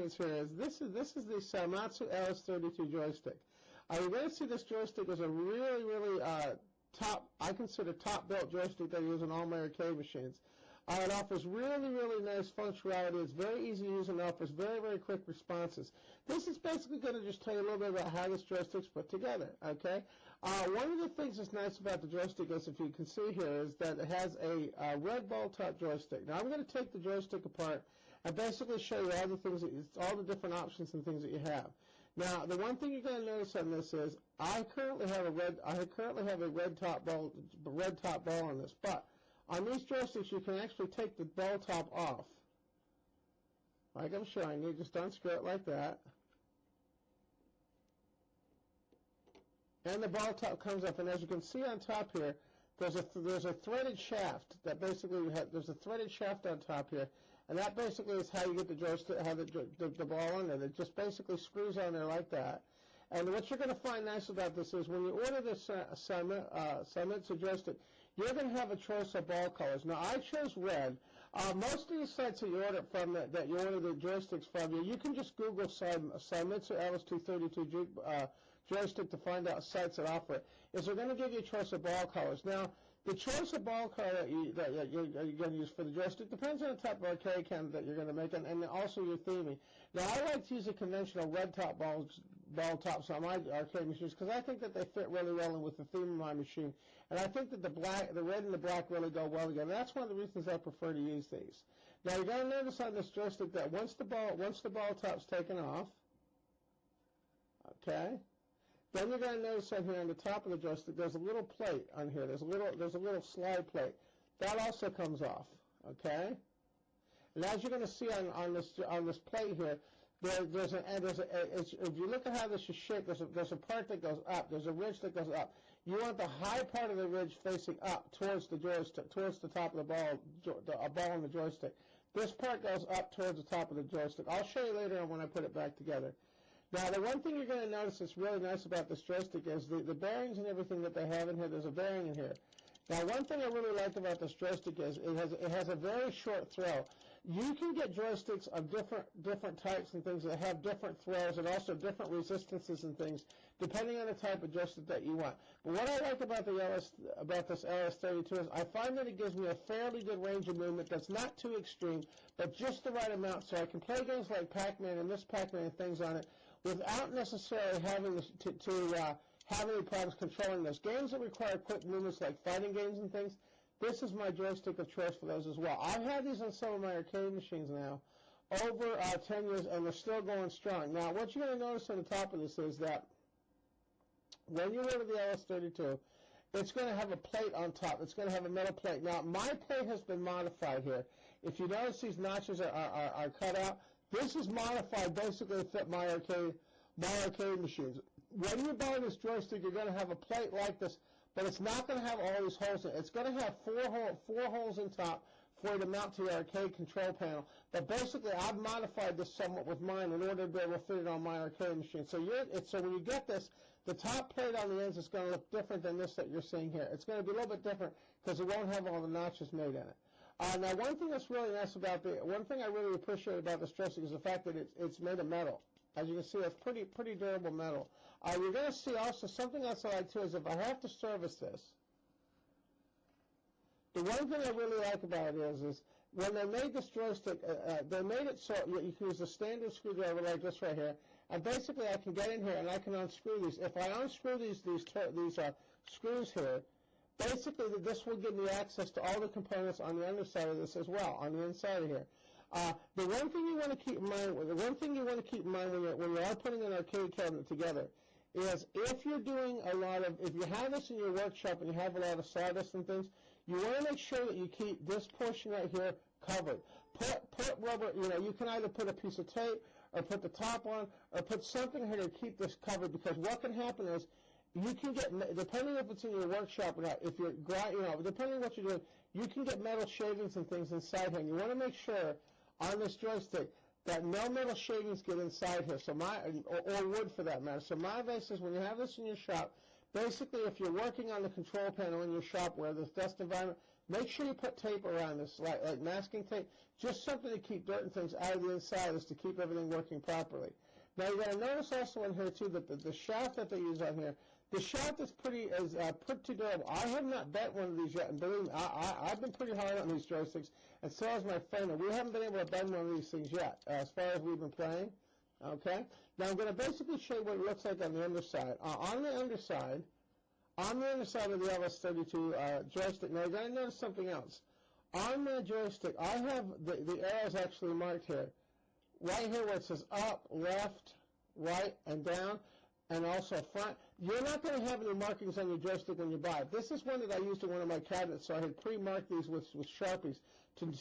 experience here is this is the Seimitsu LS32 joystick. You're going to see this joystick is a really I consider top-built joystick that I use on all my arcade machines. It offers really nice functionality. It's very easy to use and offers very quick responses. This is basically going to just tell you a little bit about how this joystick's put together, okay? One of the things that's nice about the joystick is, if you can see here, is that it has a red ball-top joystick. Now, I'm going to take the joystick apart and basically show you all the things, all the different options and things that you have. Now, the one thing you're going to notice on this is I currently have a red top ball on this, but on these joysticks, you can actually take the ball top off, like I'm showing you. Just unscrew it like that, and the ball top comes up. And as you can see on top here, there's a threaded shaft that basically there's a threaded shaft on top here, and that basically is how you get the joystick, how the ball on it. It just basically screws on there like that. And what you're going to find nice about this is when you order this Seimitsu joystick, you're going to have a choice of ball colors. Now, I chose red. Most of the sites that you order from, that you order the joysticks from, you can just Google Seimitsu LS232 joystick to find out sites that offer it. They're going to give you a choice of ball colors. Now, the choice of ball color that you're going to use for the joystick depends on the type of arcade cabinet that you're going to make, and also your theming. Now, I like to use a conventional red top ball tops on my arcade machines because I think that they fit really well in with the theme of my machine, and I think that the red and the black really go well together. That's one of the reasons I prefer to use these. Now, you're going to notice on this joystick that once the ball top's taken off, okay, then you're going to notice on here on the top of the joystick there's a little plate on here. There's a little slide plate. That also comes off, okay? And as you're going to see on this plate here, if you look at how this is shaped, there's a part that goes up. There's a ridge that goes up. You want the high part of the ridge facing up towards the joystick, towards the top of the ball on the joystick. This part goes up towards the top of the joystick. I'll show you later on when I put it back together. Now, the one thing you're going to notice that's really nice about this joystick is the bearings and everything that they have in here. There's a bearing in here. Now, one thing I really like about this joystick is it has a very short throw. You can get joysticks of different types and things that have different throws and also different resistances and things, depending on the type of joystick that you want. But what I like about this LS32 is I find that it gives me a fairly good range of movement that's not too extreme, but just the right amount, so I can play games like Pac-Man and Miss Pac-Man and things on it without necessarily having to have any problems controlling those. Games that require quick movements like fighting games and things, this is my joystick of choice for those as well. I've had these on some of my arcade machines now over 10 years, and they're still going strong. Now, what you're going to notice on the top of this is that when you order the LS32, it's going to have a plate on top. It's going to have a metal plate. Now, my plate has been modified here. If you notice, these notches are cut out. This is modified basically to fit my arcade machines. When you buy this joystick, you're going to have a plate like this, but it's not going to have all these holes in it. It's going to have four holes in top for you to mount to your arcade control panel. But basically, I've modified this somewhat with mine in order to be able to fit it on my arcade machine. So when you get this, the top plate on the ends is going to look different than this that you're seeing here. It's going to be a little bit different because it won't have all the notches made in it. Now, one thing that's really nice about one thing I really appreciate about this joystick is the fact that it's made of metal. As you can see, it's pretty durable metal. You're going to see also something else I like too is if I have to service this, the one thing I really like about it is when they made this joystick, they made it so you can use a standard screwdriver like this right here, and basically I can get in here and I can unscrew these. If I unscrew these screws here, basically this will give me access to all the components on the underside of this as well, on the inside of here. The one thing you want to keep in mind, when you are putting an arcade cabinet together, is if you're doing if you have this in your workshop and you have a lot of sawdust and things, you want to make sure that you keep this portion right here covered. Put rubber, you can either put a piece of tape or put the top on or put something here to keep this covered, because what can happen is you can get, depending if it's in your workshop or not, if you're, depending on what you're doing, you can get metal shavings and things inside here. And you want to make sure on this joystick that no metal shavings get inside here, or wood for that matter. So my advice is when you have this in your shop, basically if you're working on the control panel in your shop where there's dust environment, make sure you put tape around this, like masking tape, just something to keep dirt and things out of the inside, is to keep everything working properly. Now you're going to notice also in here too that the shaft that they use on here, the shaft is pretty durable. I have not bent one of these yet, and believe me, I've been pretty hard on these joysticks, and so has my friend, and we haven't been able to bend one of these things yet, as far as we've been playing. Okay? Now I'm going to basically show you what it looks like on the underside. On the underside of the LS32 joystick, now you're going to notice something else. On the joystick, I have the arrows actually marked here. Right here where it says up, left, right, and down, and also front. You're not going to have any markings on your joystick when you buy it. This is one that I used in one of my cabinets, so I had pre-marked these with Sharpies to be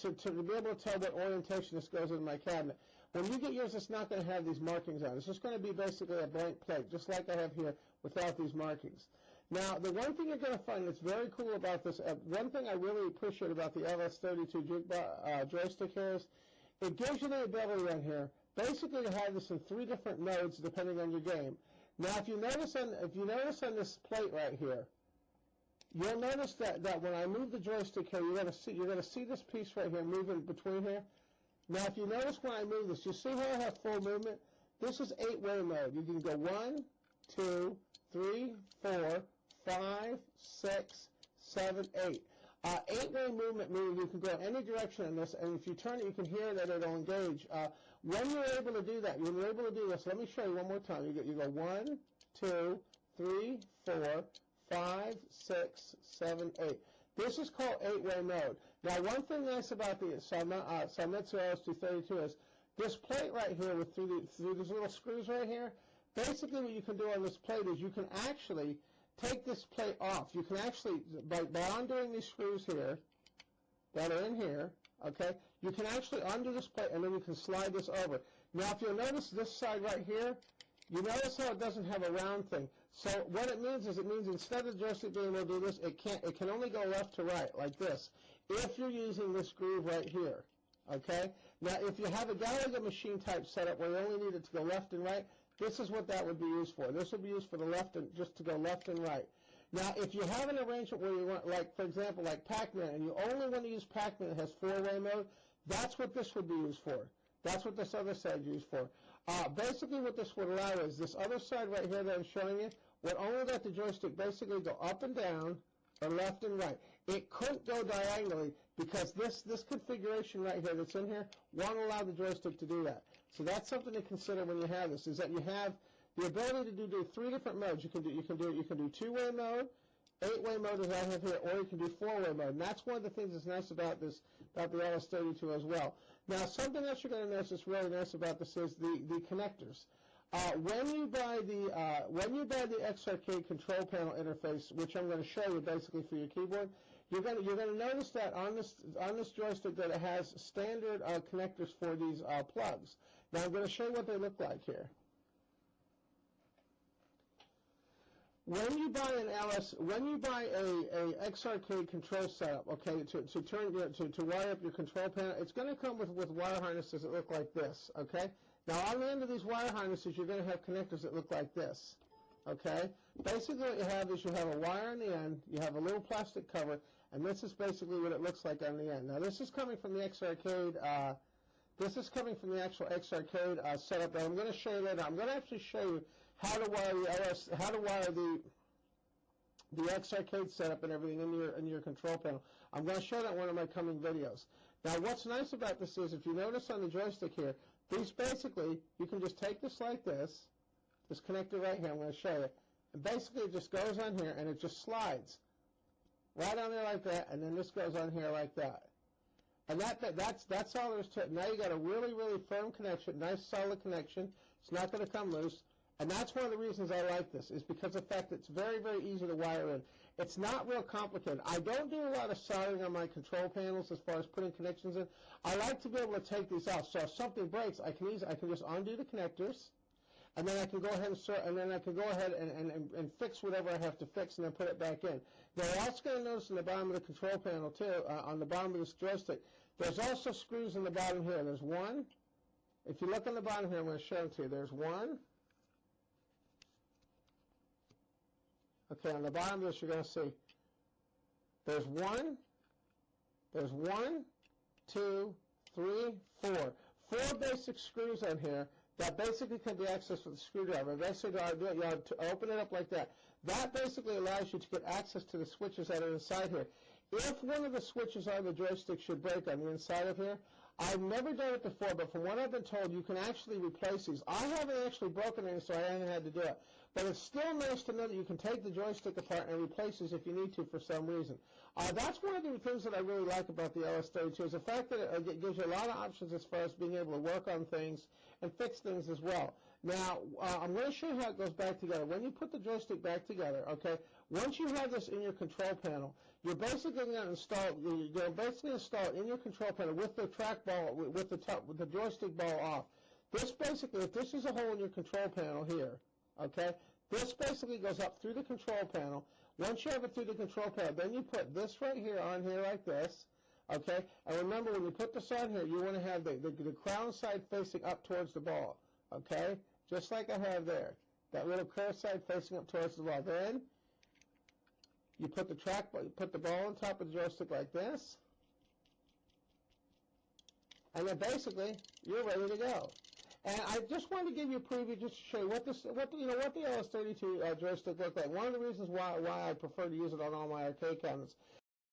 able to tell what orientation this goes in my cabinet. When you get yours, it's not going to have these markings on it. It's just going to be basically a blank plate, just like I have here, without these markings. Now, the one thing you're going to find that's very cool about this, one thing I really appreciate about the LS32 joystick here is, it gives you the ability on here, basically to have this in 3 different modes depending on your game. Now, if you notice on this plate right here, you'll notice that when I move the joystick here, you're going to see this piece right here moving between here. Now, if you notice when I move this, you see how I have full movement? This is 8-way mode. You can go 1, 2, 3, 4, 5, 6, 7, 8. 8-way movement meaning you can go in any direction in this, and if you turn it, you can hear that it'll engage. When you're able to do that, let me show you one more time. You go 1, 2, 3, 4, 5, 6, 7, 8. This is called 8-way mode. Now, one thing nice about the Seimitsu LS232 is this plate right here through these little screws right here. Basically, what you can do on this plate is you can actually take this plate off. You can actually, by undoing these screws here that are in here, okay, you can actually undo this plate and then you can slide this over. Now, if you'll notice this side right here, you notice how it doesn't have a round thing. So what it means is instead of the joystick being able to do this, it can only go left to right like this if you're using this groove right here, okay? Now, if you have a Gallagher machine type setup where you only need it to go left and right, this is what that would be used for. This would be used for the left and just to go left and right. Now, if you have an arrangement where you want, like, for example, like Pac-Man, and you only want to use Pac-Man that has 4-way mode, that's what this would be used for. That's what this other side is used for. Basically, what this would allow is this other side right here that I'm showing you would only let the joystick basically go up and down or left and right. It couldn't go diagonally because this configuration right here that's in here won't allow the joystick to do that. So that's something to consider when you have this, is that you have the ability to do 3 different modes. You can do 2-way mode, 8-way mode as I have here, or you can do 4-way mode. And that's one of the things that's nice about the LS32 as well. Now, something else you're going to notice that's really nice about this is the connectors. When you buy the X-Arcade control panel interface, which I'm going to show you basically for your keyboard, you're going to notice that on this joystick that it has standard connectors for these plugs. Now I'm going to show you what they look like here. When you buy a X-Arcade control setup, okay, to wire up your control panel, it's going to come with wire harnesses that look like this, okay? Now on the end of these wire harnesses, you're going to have connectors that look like this, okay? Basically what you have is you have a wire on the end, you have a little plastic cover, and this is basically what it looks like on the end. Now this is coming from the X-Arcade, this is coming from the actual X-Arcade setup that I'm going to show you later. I'm going to actually show you how to wire the X-Arcade setup and everything in your control panel. I'm going to show that in one of my coming videos. Now what's nice about this is, if you notice on the joystick here, these basically, you can just take this like this connector right here, I'm going to show you, and basically it just goes on here and it just slides right on there like that, and then this goes on here like that. And that's all there is to it. Now you got a really, really firm connection, nice solid connection. It's not going to come loose. And that's one of the reasons I like this, is because of the fact that it's very, very easy to wire in. It's not real complicated. I don't do a lot of soldering on my control panels as far as putting connections in. I like to be able to take these out. So if something breaks, I can just undo the connectors, and then I can go ahead and fix whatever I have to fix, and then put it back in. Now, you're also going to notice in the bottom of the control panel too, on the bottom of this joystick, there's also screws in the bottom here. There's one. If you look on the bottom here, I'm going to show it to you. There's one. Okay, on the bottom of this, you're going to see there's one, There's 1, 2, 3, 4. 4 basic screws on here that basically can be accessed with a screwdriver. Basically, you open it up like that. That basically allows you to get access to the switches that are inside here. If one of the switches on the joystick should break on the inside of here, I've never done it before, but from what I've been told, you can actually replace these. I haven't actually broken any, so I haven't had to do it. But it's still nice to know that you can take the joystick apart and replace these if you need to for some reason. That's one of the things that I really like about the LS32 is the fact that it gives you a lot of options as far as being able to work on things and fix things as well. Now, I'm going to show you how it goes back together. When you put the joystick back together, okay, once you have this in your control panel, you're basically going to install it in your control panel with the trackball, with the joystick ball off. This basically, if this is a hole in your control panel here, okay, this basically goes up through the control panel. Once you have it through the control panel, then you put this right here on here like this, okay, and remember when you put this on here, you want to have the crown side facing up towards the ball, okay, just like I have there, that little curved side facing up towards the ball. Then you put the ball on top of the joystick like this, and then basically you're ready to go. And I just wanted to give you a preview just to show you what the LS32 joystick looked like. One of the reasons why I prefer to use it on all my arcade cabinets